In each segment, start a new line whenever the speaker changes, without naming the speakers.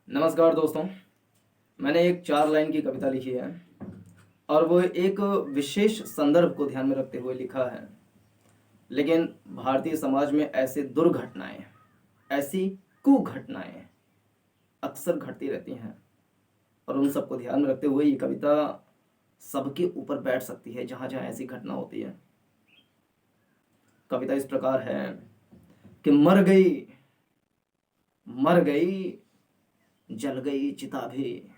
नमस्कार दोस्तों। मैंने एक 4 लाइन की कविता लिखी है और वो एक विशेष संदर्भ को ध्यान में रखते हुए लिखा है। लेकिन भारतीय समाज में ऐसे दुर्घटनाएं, ऐसी कुघटनाएं अक्सर घटती रहती हैं और उन सबको ध्यान में रखते हुए ये कविता सबके ऊपर बैठ सकती है जहाँ जहाँ ऐसी घटना होती है। कविता इस प्रकार है कि मर गई जल गई चिता भी,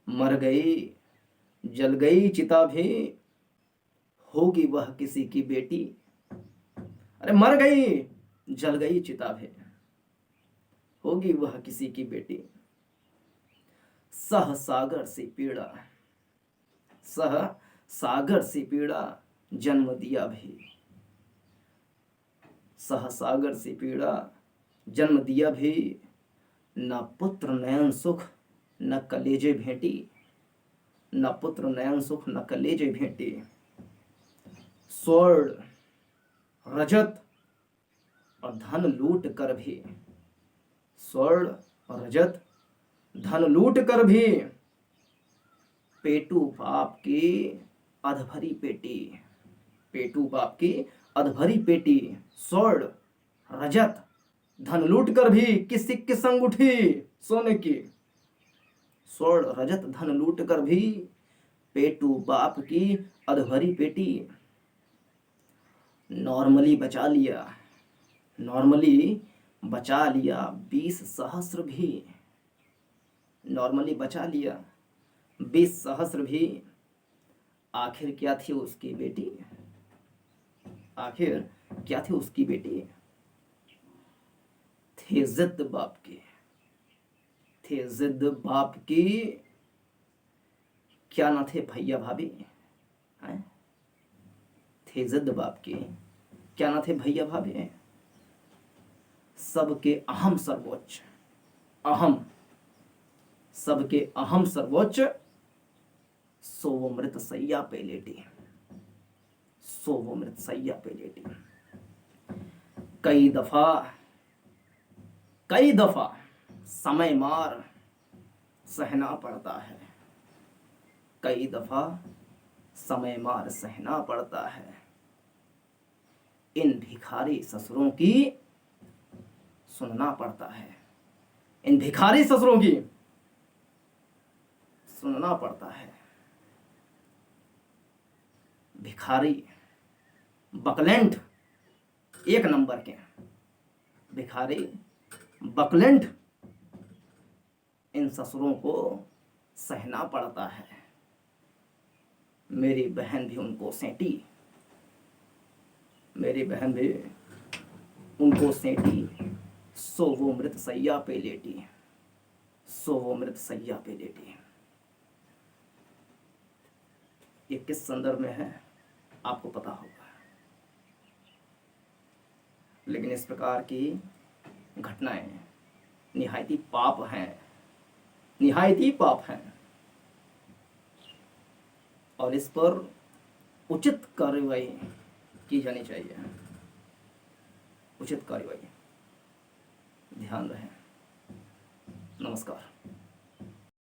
मर गई जल गई चिता भी, होगी वह किसी की बेटी। अरे मर गई जल गई चिता भी, होगी वह किसी की बेटी। सह सागर सी पीड़ा, सह सागर सी पीड़ा जन्म दिया भी, सह सागर सी पीड़ा जन्म दिया भी। न पुत्र नयन सुख न कलेजे भेंटी, न पुत्र नयन सुख न कलेजे भेंटी। स्वर्ण रजत और धन लूट कर भी, स्वर्ण और रजत धन लूट कर भी, पेटू बाप की अधभरी पेटी, पेटू बाप की अधभरी पेटी। स्वर्ण रजत धन लूट कर भी किसी के संग उठी सोने की, स्वर्ण रजत धन लूट कर भी पेटू बाप की अधभरी पेटी। नॉर्मली बचा लिया, नॉर्मली बचा लिया 20 सहस्र भी, नॉर्मली बचा लिया 20 सहस्र भी। आखिर क्या थी उसकी बेटी, आखिर क्या थी उसकी बेटी। थे जिद बाप की, थे जिद बाप की, क्या ना थे भैया भाभी हैं। थे जिद बाप की, क्या ना थे भैया भाभी। सबके अहम सर्वोच्च, अहम सबके अहम सर्वोच्च, सो वो मृत सैया पे लेटी, सो वो मृत सैया पे लेटी। कई दफा, कई दफा समय मार सहना पड़ता है, कई दफा समय मार सहना पड़ता है। इन भिखारी ससुरों की सुनना पड़ता है, इन भिखारी ससुरों की सुनना पड़ता है। भिखारी बकलेंट एक नंबर के, भिखारी बकलेंट, इन ससुरों को सहना पड़ता है। मेरी बहन भी उनको सेंटी, मेरी बहन भी उनको सेंटी, सो वो मृत सैया पे लेटी, सो वो मृत सैया पे लेटी। ये किस संदर्भ में है आपको पता होगा, लेकिन इस प्रकार की घटनाएं निहायती पाप हैं, निहायती पाप हैं और इस पर उचित कार्रवाई की जानी चाहिए, उचित कार्रवाई। ध्यान रहे। नमस्कार।